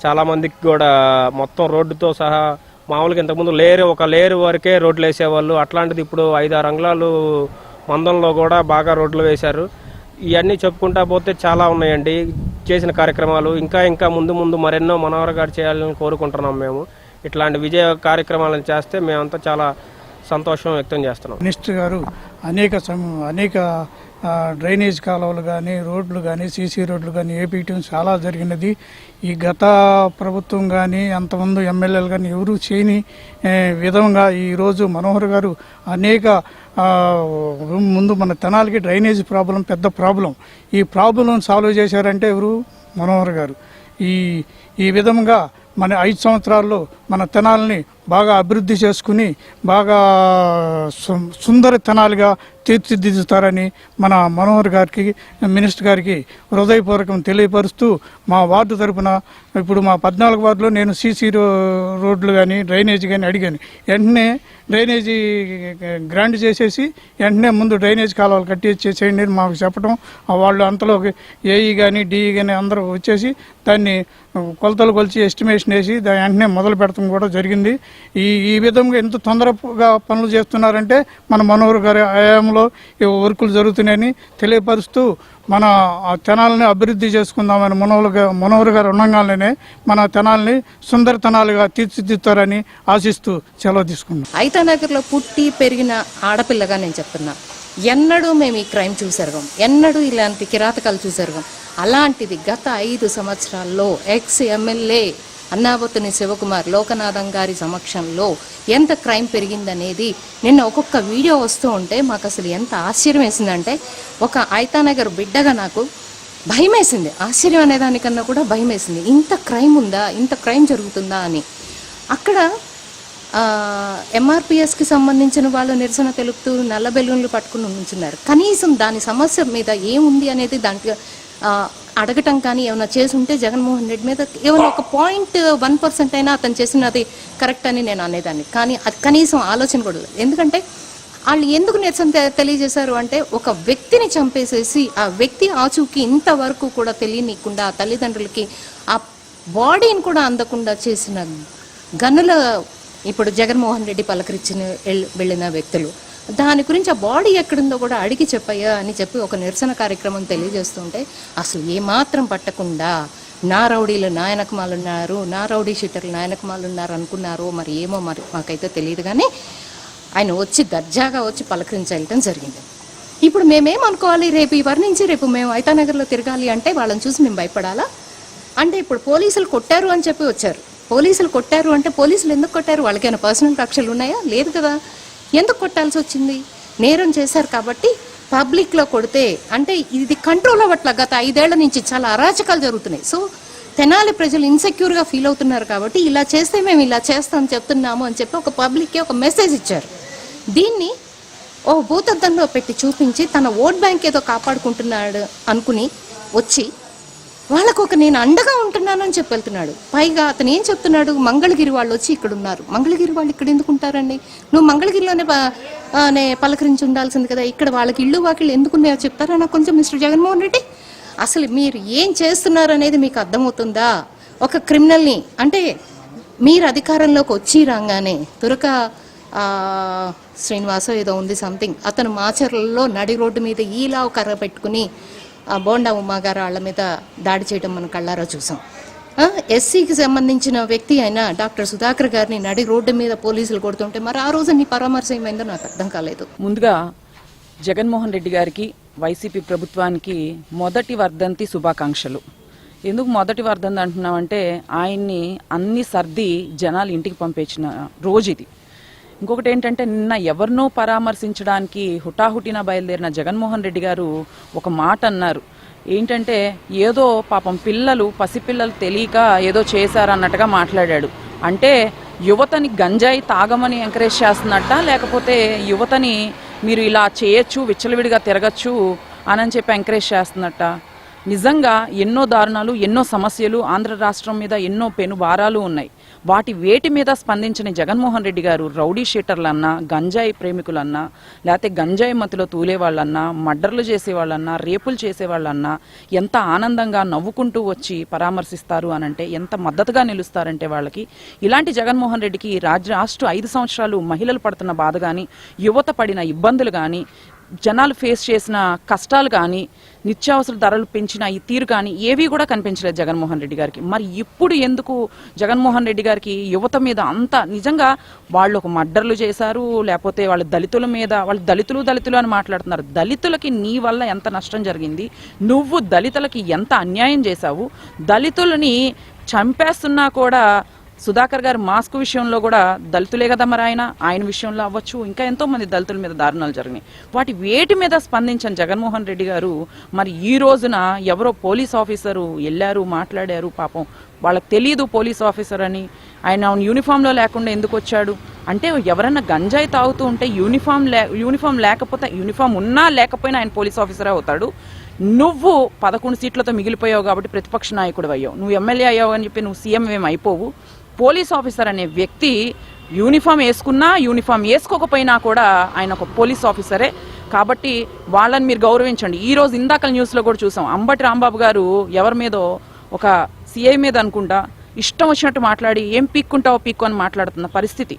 చాలామందికి కూడా మొత్తం రోడ్డుతో సహా మామూలుగా ఇంతకుముందు ఒక లేరు వరకే రోడ్లు వేసేవాళ్ళు. అట్లాంటిది ఇప్పుడు 5-6 అంగుళాలు మందంలో కూడా బాగా రోడ్లు వేశారు. ఇవన్నీ చెప్పుకుంటా పోతే చాలా ఉన్నాయండి చేసిన కార్యక్రమాలు. ఇంకా ముందు మరెన్నో మనోహర్ గారు చేయాలని కోరుకుంటున్నాం మేము. ఇట్లాంటి విజయ కార్యక్రమాలను చేస్తే మేమంతా చాలా సంతోషం వ్యక్తం చేస్తున్నాం. మినిస్టర్ గారు అనేక డ్రైనేజ్ కాలువలు కానీ రోడ్లు కానీ సీసీ రోడ్లు కానీ వేపించడం చాలా జరిగినది. ఈ గత ప్రభుత్వం కానీ అంతమంది ఎమ్మెల్యేలు కానీ ఎవరూ చేయని విధంగా ఈరోజు మనోహర్ గారు ముందు మన తెనాలికి డ్రైనేజ్ ప్రాబ్లం పెద్ద ప్రాబ్లం. ఈ ప్రాబ్లం సాల్వ్ చేశారంటే ఎవరు? మనోహర్ గారు. ఈ విధంగా మన 5 సంవత్సరాల్లో మన తెనాలిని బాగా అభివృద్ధి చేసుకుని బాగా సుందర తెనాలిగా తీర్చిదిద్దుతారని మన మనోహర్ గారికి మినిస్టర్ గారికి హృదయపూర్వకం తెలియపరుస్తూ మా వార్డు తరఫున ఇప్పుడు మా 14 వార్డులో నేను సీసీ రోడ్లు కానీ డ్రైనేజీ కానీ అడిగాను. వెంటనే డ్రైనేజీ గ్రాండ్ చేసేసి వెంటనే ముందు డ్రైనేజ్ కాలువలు కట్టేసేయండి మాకు చెప్పడం, వాళ్ళు అంతలో ఏఈ కానీ డిఈ కానీ అందరూ వచ్చేసి దాన్ని కొలతలు కొలిచి ఎస్టిమేషన్ వేసి దాన్ని వెంటనే మొదలు పెడతాం కూడా జరిగింది. ఈ విధంగా ఎంత తొందరగా పనులు చేస్తున్నారంటే మన మనోహర్ గారి హయాంలో ఈ వర్కులు జరుగుతున్నాయని తెలియపరుస్తూ మన తెనాలని అభివృద్ధి చేసుకుందామని మనోహర్ గారు ఉండగానే మన తెనాలని సుందర తెనాలుగా తీర్చిదిద్దుతారని ఆశిస్తూ సెలవు తీసుకున్నాం. ఐతానగర్లో పుట్టి పెరిగిన ఆడపిల్లగా నేను చెప్తున్నా, ఎన్నడూ మేము ఈ క్రైమ్ చూసెరగం, ఎన్నడూ ఇలాంటి కిరాతకాలు చూసెరగం. అలాంటిది గత 5 సంవత్సరాల్లో ఎక్స్ ఎమ్మెల్యే అన్నాబొత్తుని శివకుమార్, లోకనాథం గారి సమక్షంలో ఎంత క్రైమ్ పెరిగిందనేది నిన్న ఒక్కొక్క వీడియో వస్తూ ఉంటే మాకు అసలు ఎంత ఆశ్చర్యం వేసిందంటే, ఒక ఐతానగర్ బిడ్డగా నాకు భయం వేసింది. ఆశ్చర్యం అనేదానికన్నా కూడా భయం వేసింది. ఇంత క్రైమ్ ఉందా, ఇంత క్రైమ్ జరుగుతుందా అని. అక్కడ ఎంఆర్పిఎస్కి సంబంధించిన వాళ్ళు నిరసన తెలుపుతూ నల్ల బెలూన్లు పట్టుకుని ఉంచున్నారు. కనీసం దాని సమస్య మీద ఏముంది అనేది దాంట్లో అడగటం కానీ ఏమైనా చేసి ఉంటే జగన్మోహన్ రెడ్డి మీద ఏమైనా ఒక 0.1% అయినా అతను చేసినది కరెక్ట్ అని నేను అనేదాన్ని. కానీ అది కనీసం ఆలోచన కూడా లేదు. ఎందుకంటే వాళ్ళు ఎందుకు నిరసన తెలియజేశారు అంటే, ఒక వ్యక్తిని చంపేసేసి ఆ వ్యక్తి ఆచూకీ ఇంతవరకు కూడా తెలియనీయకుండా తల్లిదండ్రులకి ఆ బాడీని కూడా అందకుండా చేసిన గనుల ఇప్పుడు జగన్మోహన్ రెడ్డి పలకరించిన వెళ్ళిన వ్యక్తులు, దాని గురించి ఆ బాడీ ఎక్కడుందో కూడా అడిగి చెప్పయ్యా అని చెప్పి ఒక నిరసన కార్యక్రమం తెలియజేస్తుంటే అసలు ఏమాత్రం పట్టకుండా నా రౌడీలు నాయనకమాలున్నారు, నా రౌడీ షీటర్లు నాయనకమాలున్నారు అనుకున్నారో మరి ఏమో, మరి మాకైతే తెలియదు. కానీ ఆయన వచ్చి దర్జాగా వచ్చి పలకరించడం జరిగింది. ఇప్పుడు మేమేమనుకోవాలి, రేపు ఇవరి నుంచి రేపు మేము ఐతానగర్లో తిరగాలి అంటే వాళ్ళని చూసి మేము భయపడాలా? అంటే ఇప్పుడు పోలీసులు కొట్టారు అని చెప్పి వచ్చారు. పోలీసులు కొట్టారు అంటే పోలీసులు ఎందుకు కొట్టారు? వాళ్ళకైనా పర్సనల్ కక్షలు ఉన్నాయా? లేదు కదా. ఎందుకు కొట్టాల్సి వచ్చింది? నేరం చేశారు కాబట్టి పబ్లిక్లో కొడితే అంటే ఇది కంట్రోల్ అవ్వట్ల. గత 5 ఏళ్ల నుంచి చాలా అరాచకాలు జరుగుతున్నాయి. సో తెనాలి ప్రజలు ఇన్సెక్యూర్గా ఫీల్ అవుతున్నారు కాబట్టి ఇలా చేస్తే మేము ఇలా చేస్తామని చెప్తున్నాము అని చెప్పి ఒక పబ్లిక్కి ఒక మెసేజ్ ఇచ్చారు. దీన్ని ఓ భూతద్దంలో పెట్టి చూపించి తన ఓట్ బ్యాంక్ ఏదో కాపాడుకుంటున్నాడు అనుకుని వచ్చి వాళ్ళకు ఒక నేను అండగా ఉంటున్నాను అని చెప్పి వెళ్తున్నాడు. పైగా అతను ఏం చెప్తున్నాడు, మంగళగిరి వాళ్ళు వచ్చి ఇక్కడ ఉన్నారు. మంగళగిరి వాళ్ళు ఇక్కడ ఎందుకు ఉంటారండి? నువ్వు మంగళగిరిలోనే పలకరించి ఉండాల్సింది కదా. ఇక్కడ వాళ్ళకి ఇళ్ళు వాకిళ్ళు ఎందుకున్నాయో చెప్తారా నాకు కొంచెం మిస్టర్ జగన్మోహన్ రెడ్డి? అసలు మీరు ఏం చేస్తున్నారు అనేది మీకు అర్థమవుతుందా? ఒక క్రిమినల్ని అంటే మీరు అధికారంలోకి వచ్చి రాగానే తురక శ్రీనివాస ఏదో ఉంది సంథింగ్, అతను మాచర్లలో నడి రోడ్డు మీద ఈలా కర్ర పెట్టుకుని బోండా ఉమ్మగారు వాళ్ళ మీద దాడి చేయడం మనం కళ్ళారా చూసాం. ఎస్సీకి సంబంధించిన వ్యక్తి అయిన డాక్టర్ సుధాకర్ గారిని నడి రోడ్డు మీద పోలీసులు కొడుతుంటే మరి ఆ రోజు నీ పరామర్శ ఏమైందో నాకు అర్థం కాలేదు. ముందుగా జగన్మోహన్ రెడ్డి గారికి, వైసీపీ ప్రభుత్వానికి మొదటి వర్ధంతి శుభాకాంక్షలు. ఎందుకు మొదటి వర్ధంతి అంటున్నామంటే, ఆయన్ని అన్ని సర్ది జనాలు ఇంటికి పంపించిన రోజు ఇది. ఇంకొకటి ఏంటంటే, నిన్న ఎవరినో పరామర్శించడానికి హుటాహుటిన బయలుదేరిన జగన్మోహన్ రెడ్డి గారు ఒక మాట అన్నారు. ఏంటంటే, ఏదో పాపం పసిపిల్లలు తెలియక ఏదో చేశారన్నట్టుగా మాట్లాడాడు. అంటే యువతని గంజాయి తాగమని ఎంకరేజ్ చేస్తున్నట్ట, లేకపోతే యువతని మీరు ఇలా చేయొచ్చు, విచ్చలవిడిగా తిరగచ్చు అని చెప్పి ఎంకరేజ్ చేస్తున్నట్ట? నిజంగా ఎన్నో దారుణాలు, ఎన్నో సమస్యలు ఆంధ్ర రాష్ట్రం మీద ఎన్నో పెను భారాలు ఉన్నాయి. వేటి మీద స్పందించిన జగన్మోహన్ రెడ్డి గారు రౌడీ షీటర్లన్నా, గంజాయి ప్రేమికులన్నా, లేకపోతే గంజాయి మత్తులో తూలేవాళ్ళన్నా, మర్డర్లు చేసేవాళ్ళన్నా, రేపులు చేసేవాళ్ళన్నా ఎంత ఆనందంగా నవ్వుకుంటూ వచ్చి పరామర్శిస్తారు అనంటే, ఎంత మద్దతుగా నిలుస్తారంటే వాళ్ళకి. ఇలాంటి జగన్మోహన్ రెడ్డికి రాష్ట్ర 5 సంవత్సరాలు మహిళలు పడుతున్న బాధ కానీ, యువత పడిన ఇబ్బందులు కానీ, జనాలు ఫేస్ చేసిన కష్టాలు కానీ, నిత్యావసర ధరలు పెంచిన ఈ తీరు కానీ ఏవి కూడా కనిపించలేదు జగన్మోహన్ రెడ్డి గారికి. మరి ఇప్పుడు ఎందుకు జగన్మోహన్ రెడ్డి గారికి యువత మీద అంత, నిజంగా వాళ్ళు ఒక మర్డర్లు చేశారు, లేకపోతే వాళ్ళ దళితుల మీద, వాళ్ళు దళితులు అని మాట్లాడుతున్నారు. దళితులకి నీ వల్ల ఎంత నష్టం జరిగింది? నువ్వు దళితులకి ఎంత అన్యాయం చేశావు? దళితులని చంపేస్తున్నా కూడా సుధాకర్ గారి మాస్క్ విషయంలో కూడా దళితులే కదా మరి ఆయన విషయంలో అవ్వచ్చు, ఇంకా ఎంతో మంది దళితుల మీద దారుణాలు జరిగినాయి. వేటి మీద స్పందించిన జగన్మోహన్ రెడ్డి గారు మరి ఈ రోజున ఎవరో పోలీస్ ఆఫీసరు వెళ్ళారు, మాట్లాడారు. పాపం వాళ్ళకి తెలియదు పోలీస్ ఆఫీసర్ అని. ఆయన యూనిఫామ్లో లేకుండా ఎందుకు వచ్చాడు అంటే, ఎవరన్నా గంజాయి తాగుతూ ఉంటే యూనిఫామ్ లేకపోతే, యూనిఫామ్ ఉన్నా లేకపోయినా ఆయన పోలీస్ ఆఫీసరే అవుతాడు. నువ్వు 11 సీట్లతో మిగిలిపోయావు కాబట్టి ప్రతిపక్ష నాయకుడు అయ్యావు. నువ్వు ఎమ్మెల్యే అయ్యావు అని చెప్పి నువ్వు సీఎం ఏం అయిపోవు. పోలీస్ ఆఫీసర్ అనే వ్యక్తి యూనిఫామ్ వేసుకున్నా, యూనిఫామ్ వేసుకోకపోయినా కూడా ఆయన ఒక పోలీస్ ఆఫీసరే. కాబట్టి వాళ్ళని మీరు గౌరవించండి. ఈ రోజు ఇందాక న్యూస్లో కూడా చూసాం, అంబటి రాంబాబు గారు ఎవరి మీదో ఒక సిఐ మీద అనుకుంటా ఇష్టం వచ్చినట్టు మాట్లాడి ఏం పీక్కుంటావో పీక్కు అని మాట్లాడుతున్న పరిస్థితి.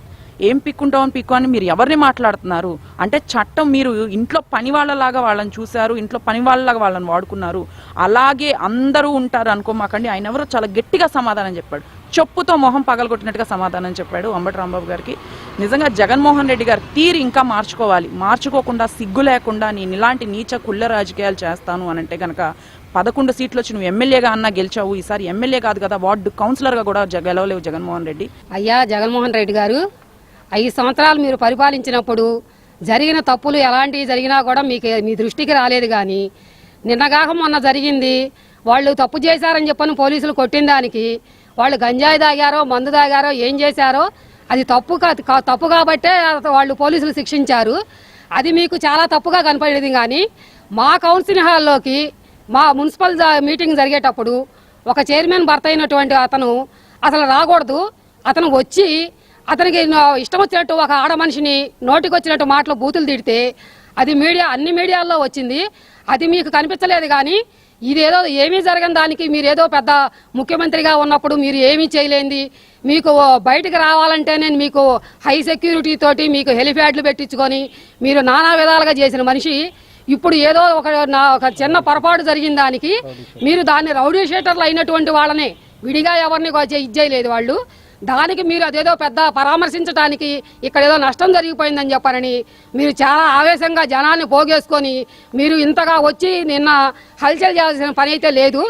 ఏం పీక్కుంటావని పీక్కు అని మీరు ఎవరిని మాట్లాడుతున్నారు అంటే, చట్టం మీరు ఇంట్లో పని వాళ్ళలాగా వాళ్ళని చూశారు, ఇంట్లో పని వాళ్ళలాగా వాళ్ళని వాడుకున్నారు. అలాగే అందరూ ఉంటారు అనుకోమాకండి. ఆయన ఎవరో చాలా గట్టిగా సమాధానం చెప్పాడు. చెప్పుతో మొహం పగలగొట్టినట్టుగా సమాధానం చెప్పాడు అంబటి రాంబాబు గారికి. నిజంగా జగన్మోహన్ రెడ్డి గారు తీరు ఇంకా మార్చుకోవాలి. మార్చుకోకుండా సిగ్గు లేకుండా నేను ఇలాంటి నీచ కుళ్ళ రాజకీయాలు చేస్తాను అని అంటే కనుక 11 సీట్లు వచ్చి నువ్వు ఎమ్మెల్యేగా అన్నా గెలిచావు, ఈసారి ఎమ్మెల్యే కాదు కదా వార్డు కౌన్సిలర్గా కూడా గెలవలేవు జగన్మోహన్ రెడ్డి. అయ్యా జగన్మోహన్ రెడ్డి గారు 5 సంవత్సరాలు మీరు పరిపాలించినప్పుడు జరిగిన తప్పులు ఎలాంటివి జరిగినా కూడా మీ దృష్టికి రాలేదు. కానీ నిన్నగాక మొన్న జరిగింది, వాళ్ళు తప్పు చేశారని చెప్పని పోలీసులు కొట్టిన దానికి వాళ్ళు గంజాయి తాగారో మందు తాగారో ఏం చేశారో అది తప్పు కాబట్టే వాళ్ళు పోలీసులు శిక్షించారు. అది మీకు చాలా తప్పుగా కనపడేది. కానీ మా కౌన్సిలింగ్ హాల్లోకి మా మున్సిపల్ మీటింగ్ జరిగేటప్పుడు ఒక చైర్మన్ భర్త అయినటువంటి అతను అసలు రాకూడదు, అతను వచ్చి అతనికి ఇష్టం వచ్చినట్టు ఒక ఆడ మనిషిని నోటికి వచ్చినట్టు మాటలు బూతులు తిడితే అది అన్ని మీడియాల్లో వచ్చింది. అది మీకు కనిపించలేదు. కానీ ఇదేదో ఏమీ జరగని దానికి మీరేదో పెద్ద ముఖ్యమంత్రిగా ఉన్నప్పుడు మీరు ఏమీ చేయలేంది, మీకు బయటకు రావాలంటే నేను మీకు హై సెక్యూరిటీ తోటి మీకు హెలిప్యాడ్లు పెట్టించుకొని మీరు నానా విధాలుగా చేసిన మనిషి ఇప్పుడు ఏదో ఒక చిన్న పొరపాటు జరిగిన దానికి మీరు దాన్ని రౌడీ షీటర్లు అయినటువంటి వాళ్ళనే విడిగా ఎవరిని ఇచ్చేయలేదు వాళ్ళు. దానికి మీరు అదేదో పెద్ద పరామర్శించడానికి ఇక్కడ ఏదో నష్టం జరిగిపోయిందని చెప్పారని మీరు చాలా ఆవేశంగా జనాన్ని పోగేసుకొని మీరు ఇంతగా వచ్చి నిన్న హల్చల్ చేయాల్సిన పని అయితే లేదు.